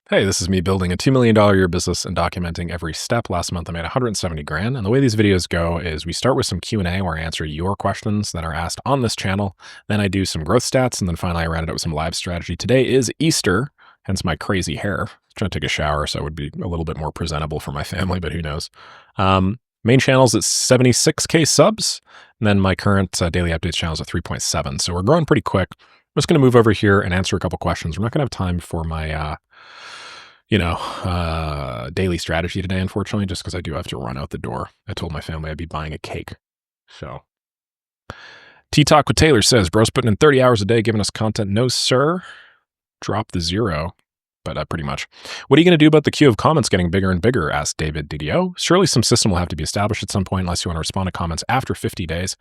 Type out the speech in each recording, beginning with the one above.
Hey, this is me building a $2 million a year business and documenting every step. Last month, I made 170 grand. And the way these videos go is we start with some Q&A where I answer your questions that are asked on this channel. Then I do some growth stats. And then finally, I round it out with some live strategy. Today is Easter, hence my crazy hair. I'm trying to take a shower, so I would be a little bit more presentable for my family, but who knows. Main channel's at 76K subs. And then my current daily updates channel is at 3.7. So we're growing pretty quick. I'm just going to move over here and answer a couple questions. We're not going to have time for my daily strategy today, unfortunately, just because I do have to run out the door. I told my family I'd be buying a cake. So, T-Talk with Taylor says, bro's putting in 30 hours a day giving us content. No, sir. Drop the zero. But pretty much. What are you going to do about the queue of comments getting bigger and bigger? Asked David DDO. Surely some system will have to be established at some point unless you want to respond to comments after 50 days.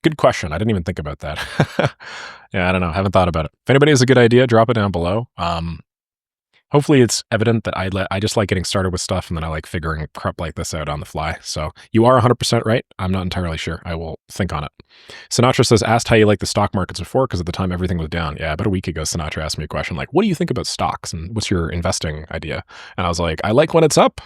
Good question. I didn't even think about that. Yeah, I don't know. Haven't thought about it. If anybody has a good idea, drop it down below. Hopefully it's evident that I just like getting started with stuff, and then I like figuring crap like this out on the fly. So you are 100% right. I'm not entirely sure. I will think on it. Sinatra says, asked how you like the stock markets before, because at the time everything was down. Yeah, about a week ago, Sinatra asked me a question like, what do you think about stocks and what's your investing idea? And I was like, I like when it's up.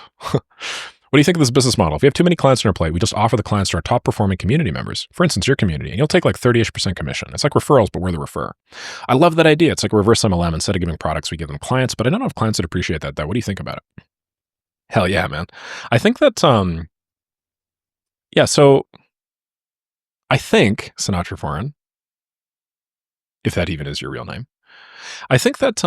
What do you think of this business model? If we have too many clients on our plate, we just offer the clients to our top performing community members. For instance, your community, and you'll take like 30-ish% commission. It's like referrals, but we're the refer. I love that idea. It's like a reverse MLM. Instead of giving products, we give them clients, but I don't know if clients would appreciate that though. What do you think about it? Hell yeah, man. I think that, so I think Sinatra Foreign, if that even is your real name, I think that,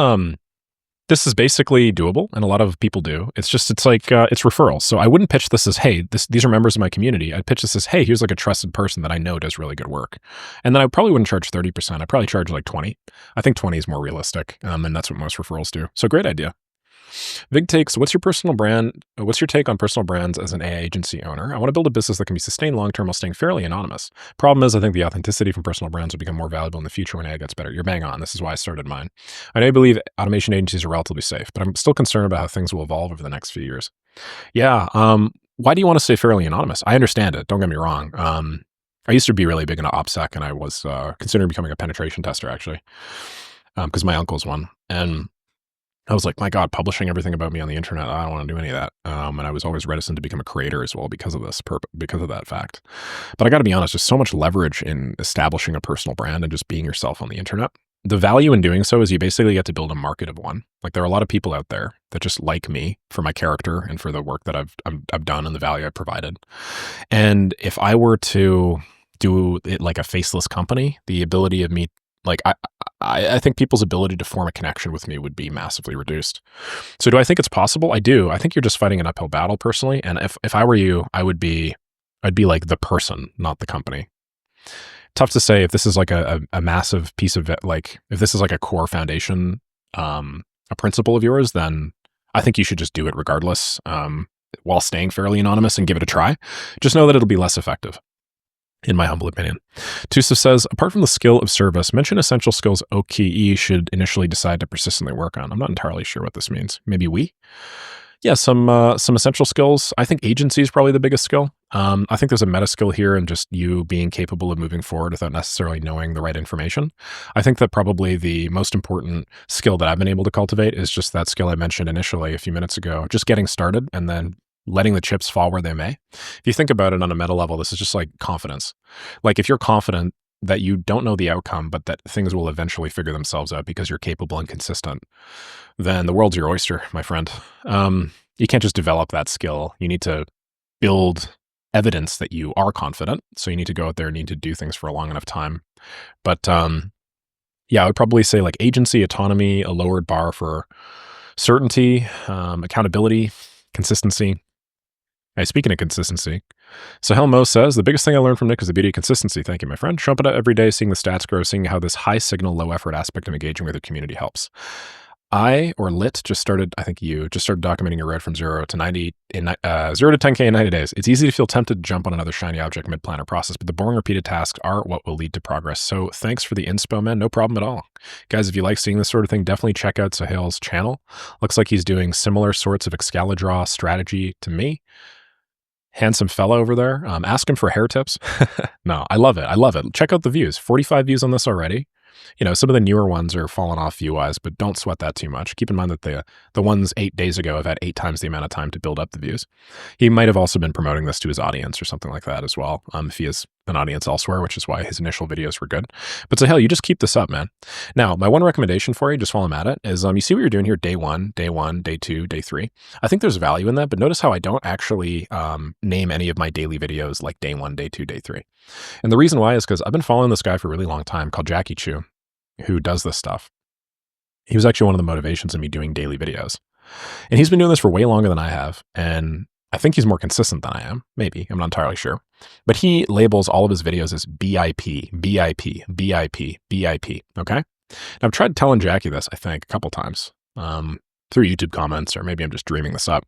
this is basically doable, and a lot of people do. It's referrals. So I wouldn't pitch this as, hey, these are members of my community. I'd pitch this as, hey, here's like a trusted person that I know does really good work. And then I probably wouldn't charge 30%. I'd probably charge like 20. I think 20 is more realistic, and that's what most referrals do. So great idea. Vig takes, what's your take on personal brands as an AI agency owner? I want to build a business that can be sustained long-term while staying fairly anonymous. Problem is, I think the authenticity from personal brands will become more valuable in the future when AI gets better. You're bang on. This is why I started mine. I know you believe automation agencies are relatively safe, but I'm still concerned about how things will evolve over the next few years. Yeah. Why do you want to stay fairly anonymous? I understand it. Don't get me wrong. I used to be really big into OPSEC, and I was considering becoming a penetration tester, actually, because my uncle's one. And I was like, my God, publishing everything about me on the internet, I don't want to do any of that. And I was always reticent to become a creator as well because of that fact. But I got to be honest, there's so much leverage in establishing a personal brand and just being yourself on the internet. The value in doing so is you basically get to build a market of one. Like, there are a lot of people out there that just like me for my character and for the work that I've done and the value I've provided. And if I were to do it like a faceless company, the ability of me, like, I think people's ability to form a connection with me would be massively reduced. So do I think it's possible? I do. I think you're just fighting an uphill battle personally. And if I were you, I'd be like the person, not the company. Tough to say if this is like a massive piece of it, like if this is like a core foundation, a principle of yours, then I think you should just do it regardless, while staying fairly anonymous and give it a try. Just know that it'll be less effective, in my humble opinion. Tusa says, apart from the skill of service, mention essential skills OKE should initially decide to persistently work on. I'm not entirely sure what this means. Maybe we? Yeah, some essential skills. I think agency is probably the biggest skill. I think there's a meta skill here in just you being capable of moving forward without necessarily knowing the right information. I think that probably the most important skill that I've been able to cultivate is just that skill I mentioned initially a few minutes ago, just getting started and then letting the chips fall where they may. If you think about it on a meta level, this is just like confidence. Like, if you're confident that you don't know the outcome, but that things will eventually figure themselves out because you're capable and consistent, then the world's your oyster, my friend. You can't just develop that skill. You need to build evidence that you are confident. So you need to go out there and need to do things for a long enough time. But yeah, I would probably say like agency, autonomy, a lowered bar for certainty, accountability, consistency. Hey, speaking of consistency, so Helmo says, the biggest thing I learned from Nick is the beauty of consistency. Thank you, my friend. Showing up every day, seeing the stats grow, seeing how this high signal, low effort aspect of engaging with the community helps. Lit just started, I think you just started documenting your road from 0 to 10K in 90 days. It's easy to feel tempted to jump on another shiny object mid-planner process, but the boring repeated tasks are what will lead to progress. So thanks for the inspo, man. No problem at all. Guys, if you like seeing this sort of thing, definitely check out Sahil's channel. Looks like he's doing similar sorts of Excalidraw strategy to me. Handsome fella over there. Ask him for hair tips. No, I love it. I love it. Check out the views. 45 views on this already. Some of the newer ones are falling off view-wise, but don't sweat that too much. Keep in mind that the ones 8 days ago have had 8 times the amount of time to build up the views. He might have also been promoting this to his audience or something like that as well, if he has an audience elsewhere, which is why his initial videos were good. But Sahil, you just keep this up, man. Now, my one recommendation for you, just while I'm at it, is you see what you're doing here, day 1, day 2, day 3. I think there's value in that, but notice how I don't actually name any of my daily videos like day 1, day 2, day 3. And the reason why is because I've been following this guy for a really long time called Jackie Chu, who does this stuff. He was actually one of the motivations in me doing daily videos. And he's been doing this for way longer than I have. And I think he's more consistent than I am. Maybe. I'm not entirely sure. But he labels all of his videos as BIP, BIP, BIP, BIP. Okay? Now, I've tried telling Jackie this, I think, a couple times through YouTube comments, or maybe I'm just dreaming this up.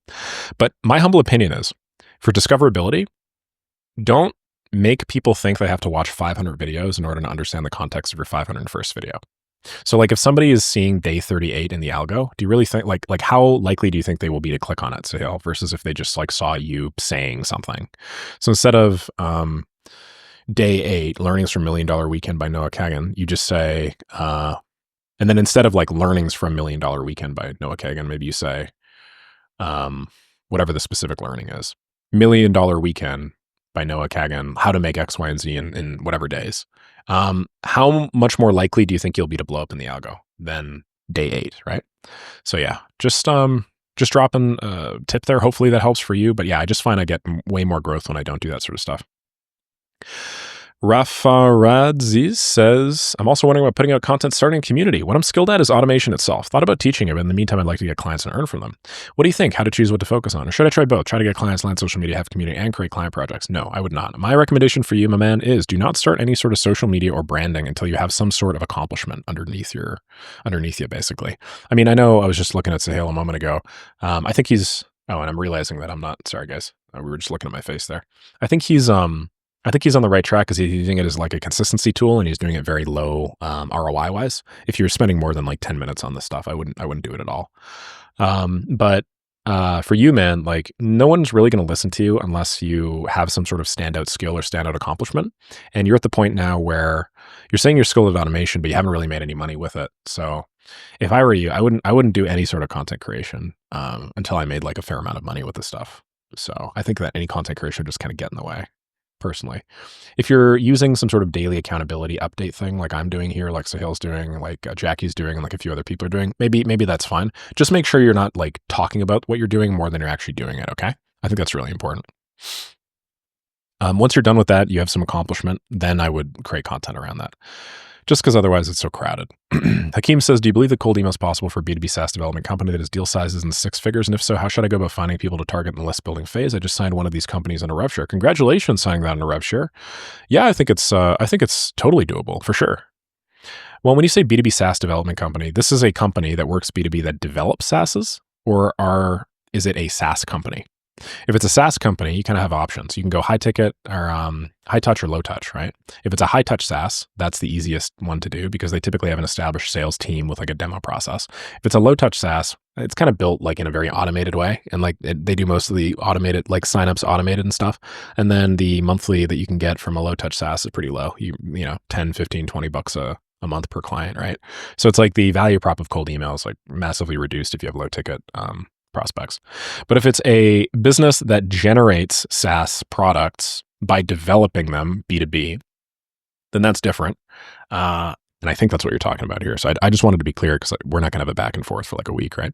But my humble opinion is, for discoverability, don't make people think they have to watch 500 videos in order to understand the context of your 501st video. So like if somebody is seeing day 38 in the algo, do you really think like how likely do you think they will be to click on it, Sahil, versus if they just like saw you saying something? So instead of day 8, learnings from $1 Million Weekend by Noah Kagan, you just say, and then instead of like learnings from $1 Million Weekend by Noah Kagan, maybe you say, whatever the specific learning is, $1 Million Weekend by Noah Kagan, how to make X, Y, and Z in whatever days. How much more likely do you think you'll be to blow up in the algo than day 8, right? So yeah, just dropping a tip there. Hopefully that helps for you. But yeah, I just find I get way more growth when I don't do that sort of stuff. Rafaradzis says, I'm also wondering about putting out content starting a community. What I'm skilled at is automation itself. Thought about teaching it, but in the meantime, I'd like to get clients and earn from them. What do you think? How to choose what to focus on? Or should I try both? Try to get clients, land social media, have community, and create client projects? No, I would not. My recommendation for you, my man, is do not start any sort of social media or branding until you have some sort of accomplishment underneath you, basically. I mean, I know I was just looking at Sahil a moment ago. I think he's, and I'm realizing that I'm not, sorry guys. We were just looking at my face there. I think he's on the right track because he's using it as like a consistency tool, and he's doing it very low ROI wise. If you're spending more than like 10 minutes on this stuff, I wouldn't do it at all. But for you, man, like no one's really going to listen to you unless you have some sort of standout skill or standout accomplishment. And you're at the point now where you're saying you're skilled at automation, but you haven't really made any money with it. So if I were you, I wouldn't do any sort of content creation until I made like a fair amount of money with this stuff. So I think that any content creation would just kind of get in the way. Personally, if you're using some sort of daily accountability update thing like I'm doing here, like Sahil's doing, like Jackie's doing, and like a few other people are doing, maybe that's fine. Just make sure you're not like talking about what you're doing more than you're actually doing it, okay? I think that's really important. Once you're done with that, you have some accomplishment, then I would create content around that. Just because otherwise it's so crowded. Hakeem says, do you believe that cold email is possible for a B2B SaaS development company that has deal sizes in 6 figures? And if so, how should I go about finding people to target in the list building phase? I just signed one of these companies on a rev share. Congratulations signing that on a rev share. Yeah, I think it's totally doable for sure. Well, when you say B2B SaaS development company, this is a company that works B2B that develops SaaSes, or is it a SaaS company? If it's a SaaS company, you kind of have options. You can go high ticket or high touch or low touch, right? If it's a high touch SaaS, that's the easiest one to do because they typically have an established sales team with like a demo process. If it's a low touch SaaS, it's kind of built like in a very automated way. And like they do most of the automated, like signups automated and stuff. And then the monthly that you can get from a low touch SaaS is pretty low. You know, 10, 15, 20 bucks a month per client, right? So it's like the value prop of cold email is like massively reduced if you have low ticket prospects. But if it's a business that generates SaaS products by developing them B2B, then that's different. And I think that's what you're talking about here. So I just wanted to be clear because we're not going to have a back and forth for like a week, right?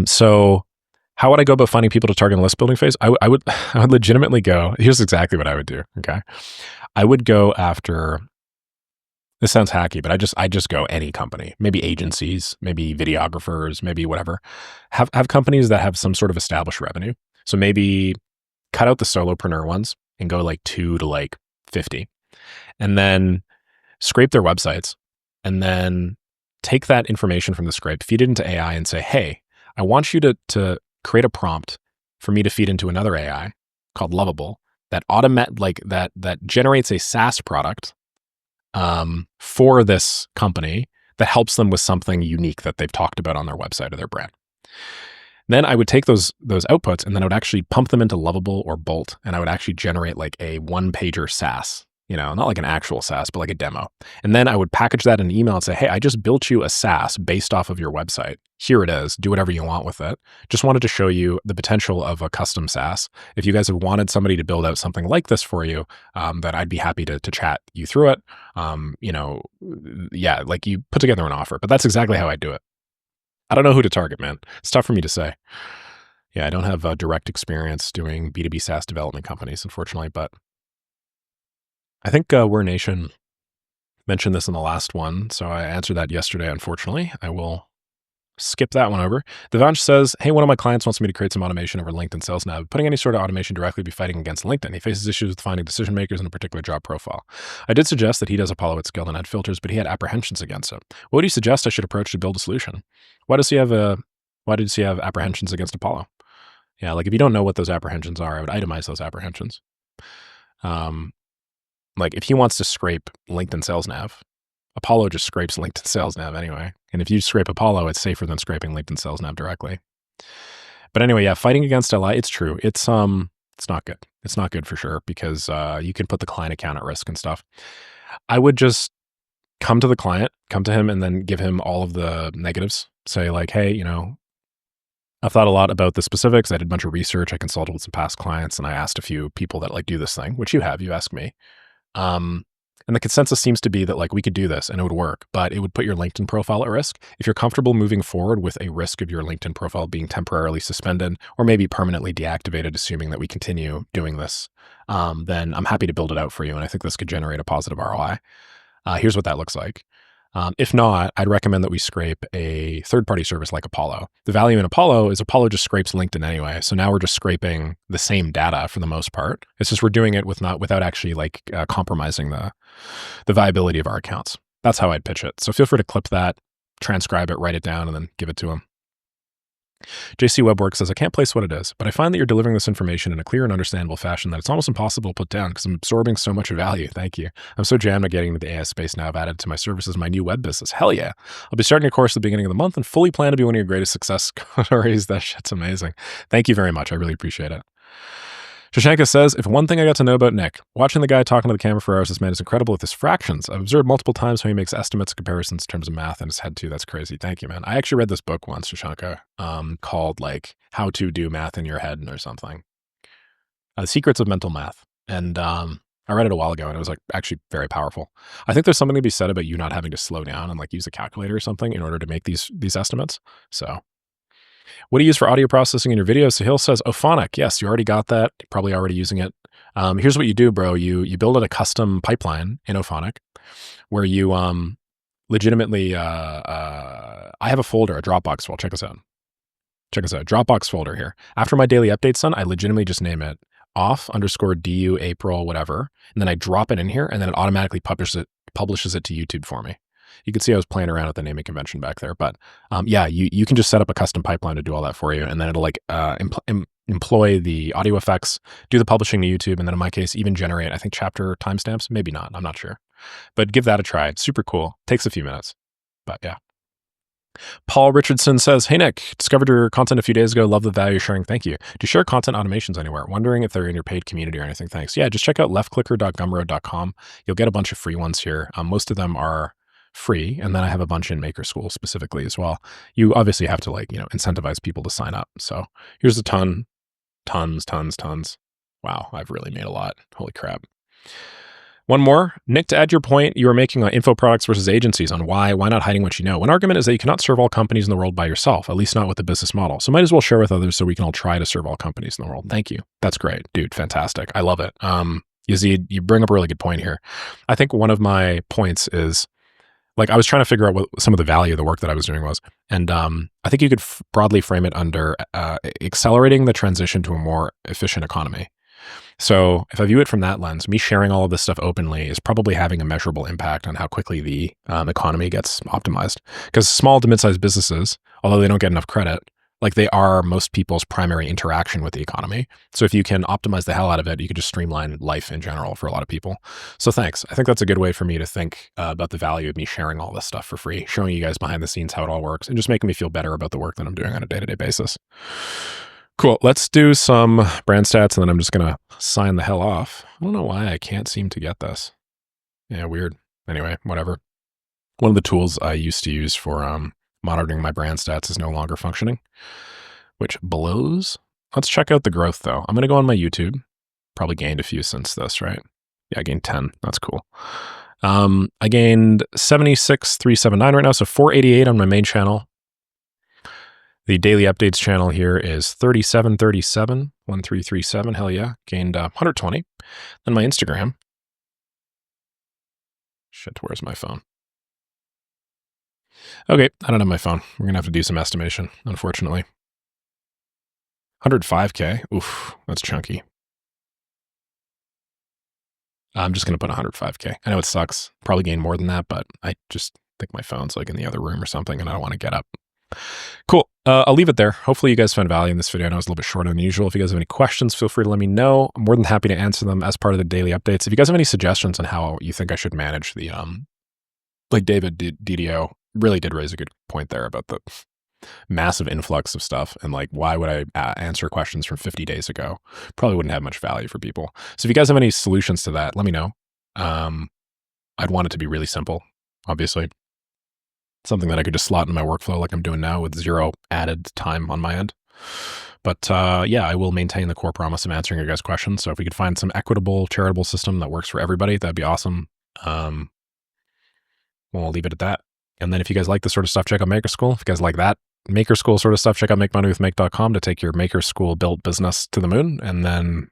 So how would I go about finding people to target in the list building phase? I would legitimately go, here's exactly what I would do, okay? I would go after, this sounds hacky, but I just go any company, maybe agencies, maybe videographers, maybe whatever. Have companies that have some sort of established revenue. So maybe cut out the solopreneur ones and go like 2 to like 50, and then scrape their websites, and then take that information from the scrape, feed it into AI, and say, hey, I want you to create a prompt for me to feed into another AI called Lovable that that generates a SaaS product for this company that helps them with something unique that they've talked about on their website or their brand. Then I would take those outputs and then I would actually pump them into Lovable or Bolt, and I would actually generate like a 1-pager SaaS not like an actual SaaS, but like a demo. And then I would package that in an email and say, hey, I just built you a SaaS based off of your website. Here it is. Do whatever you want with it. Just wanted to show you the potential of a custom SaaS. If you guys have wanted somebody to build out something like this for you, then I'd be happy to chat you through it. Like you put together an offer, but that's exactly how I do it. I don't know who to target, man. It's tough for me to say. Yeah, I don't have direct experience doing B2B SaaS development companies, unfortunately, but I think We're Nation mentioned this in the last one, so I answered that yesterday, unfortunately. I will skip that one over. Devansh says, hey, one of my clients wants me to create some automation over LinkedIn Sales Nav. Putting any sort of automation directly would be fighting against LinkedIn. He faces issues with finding decision makers in a particular job profile. I did suggest that he does Apollo at scale and add filters, but he had apprehensions against it. What do you suggest I should approach to build a solution? Why does he have apprehensions against Apollo? Yeah, like if you don't know what those apprehensions are, I would itemize those apprehensions. Like if he wants to scrape LinkedIn Sales Nav, Apollo just scrapes LinkedIn Sales Nav anyway. And if you scrape Apollo, it's safer than scraping LinkedIn Sales Nav directly. But anyway, yeah, fighting against LI, it's true. It's not good. It's not good for sure because you can put the client account at risk and stuff. I would just come to the client, come to him and then give him all of the negatives. Say like, hey, I've thought a lot about the specifics. I did a bunch of research. I consulted with some past clients and I asked a few people that like do this thing, which you asked me. And the consensus seems to be that like we could do this and it would work, but it would put your LinkedIn profile at risk. If you're comfortable moving forward with a risk of your LinkedIn profile being temporarily suspended or maybe permanently deactivated, assuming that we continue doing this, then I'm happy to build it out for you. And I think this could generate a positive ROI. Here's what that looks like. If not, I'd recommend that we scrape a third-party service like Apollo. The value in Apollo is Apollo just scrapes LinkedIn anyway. So now we're just scraping the same data for the most part. It's just we're doing it without actually like compromising the viability of our accounts. That's how I'd pitch it. So feel free to clip that, transcribe it, write it down, and then give it to them. JC Webwork says, I can't place what it is, but I find that you're delivering this information in a clear and understandable fashion that it's almost impossible to put down because I'm absorbing so much value. Thank you. I'm so jammed at getting into the AI space now. I've added to my services my new web business. Hell yeah. I'll be starting a course at the beginning of the month and fully plan to be one of your greatest success stories. That shit's amazing. Thank you very much. I really appreciate it. Shashanka says, if one thing I got to know about Nick, watching the guy talking to the camera for hours, this man is incredible with his fractions. I've observed multiple times how he makes estimates and comparisons in terms of math in his head too. That's crazy. Thank you, man. I actually read this book once, Shashanka, called like How to Do Math in Your Head or something. The Secrets of Mental Math. And I read it a while ago and it was like actually very powerful. I think there's something to be said about you not having to slow down and like use a calculator or something in order to make these estimates. So what do you use for audio processing in your videos? So Hill says, Ophonic. Yes, you already got that. You're probably already using it. Here's what you do, bro. You build out a custom pipeline in Ophonic where you legitimately, I have a folder, a Dropbox folder. Check this out. Dropbox folder here. After my daily update's done, I legitimately just name it off_du April, whatever. And then I drop it in here and then it automatically publishes it to YouTube for me. You can see I was playing around at the naming convention back there, but yeah, you can just set up a custom pipeline to do all that for you. And then it'll like employ the audio effects, do the publishing to YouTube. And then in my case, even generate, I think chapter timestamps, maybe not, I'm not sure, but give that a try. It's super cool. Takes a few minutes, but yeah. Paul Richardson says, hey, Nick, discovered your content a few days ago. Love the value sharing. Thank you. Do you share content automations anywhere? Wondering if they're in your paid community or anything. Thanks. Yeah, just check out leftclicker.gumroad.com. You'll get a bunch of free ones here. Most of them are free. And then I have a bunch in Maker School specifically as well. You obviously have to like, incentivize people to sign up. So here's a tons. Wow, I've really made a lot. Holy crap. One more. Nick, to add your point you were making on info products versus agencies on why not hiding what you know. One argument is that you cannot serve all companies in the world by yourself, at least not with the business model. So might as well share with others so we can all try to serve all companies in the world. Thank you. That's great, dude. Fantastic. I love it. Yazid, you bring up a really good point here. I think one of my points is like I was trying to figure out what some of the value of the work that I was doing was. And I think you could broadly frame it under accelerating the transition to a more efficient economy. So if I view it from that lens, me sharing all of this stuff openly is probably having a measurable impact on how quickly the economy gets optimized. Because small to mid-sized businesses, although they don't get enough credit, like they are most people's primary interaction with the economy. So if you can optimize the hell out of it, you could just streamline life in general for a lot of people. So thanks. I think that's a good way for me to think about the value of me sharing all this stuff for free, showing you guys behind the scenes how it all works, and just making me feel better about the work that I'm doing on a day-to-day basis. Cool. Let's do some brand stats, and then I'm just going to sign the hell off. I don't know why I can't seem to get this. Yeah, weird. Anyway, whatever. One of the tools I used to use for monitoring my brand stats is no longer functioning, which blows. Let's check out the growth though. I'm going to go on my YouTube. Probably gained a few since this, right? Yeah, I gained 10. That's cool. I gained 76,379 right now, so 488 on my main channel. The daily updates channel here is 3737, 1337. Hell yeah. Gained 120. Then my Instagram. Shit, where's my phone? Okay, I don't have my phone. We're going to have to do some estimation, unfortunately. 105K. Oof, that's chunky. I'm just going to put 105K. I know it sucks. Probably gain more than that, but I just think my phone's like in the other room or something and I don't want to get up. Cool. I'll leave it there. Hopefully you guys found value in this video. I know it's a little bit shorter than usual. If you guys have any questions, feel free to let me know. I'm more than happy to answer them as part of the daily updates. If you guys have any suggestions on how you think I should manage the, like David DDO really did raise a good point there about the massive influx of stuff and like, why would I answer questions from 50 days ago? Probably wouldn't have much value for people. So if you guys have any solutions to that, let me know. I'd want it to be really simple, obviously. Something that I could just slot in my workflow like I'm doing now with zero added time on my end. But yeah, I will maintain the core promise of answering your guys' questions. So if we could find some equitable, charitable system that works for everybody, that'd be awesome. Well, I'll leave it at that. And then if you guys like this sort of stuff, check out Maker School. If you guys like that Maker School sort of stuff, check out makemoneywithmake.com to take your Maker School built business to the moon. And then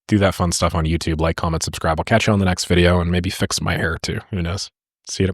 do that fun stuff on YouTube. Like, comment, subscribe. I'll catch you on the next video and maybe fix my hair too. Who knows? See you.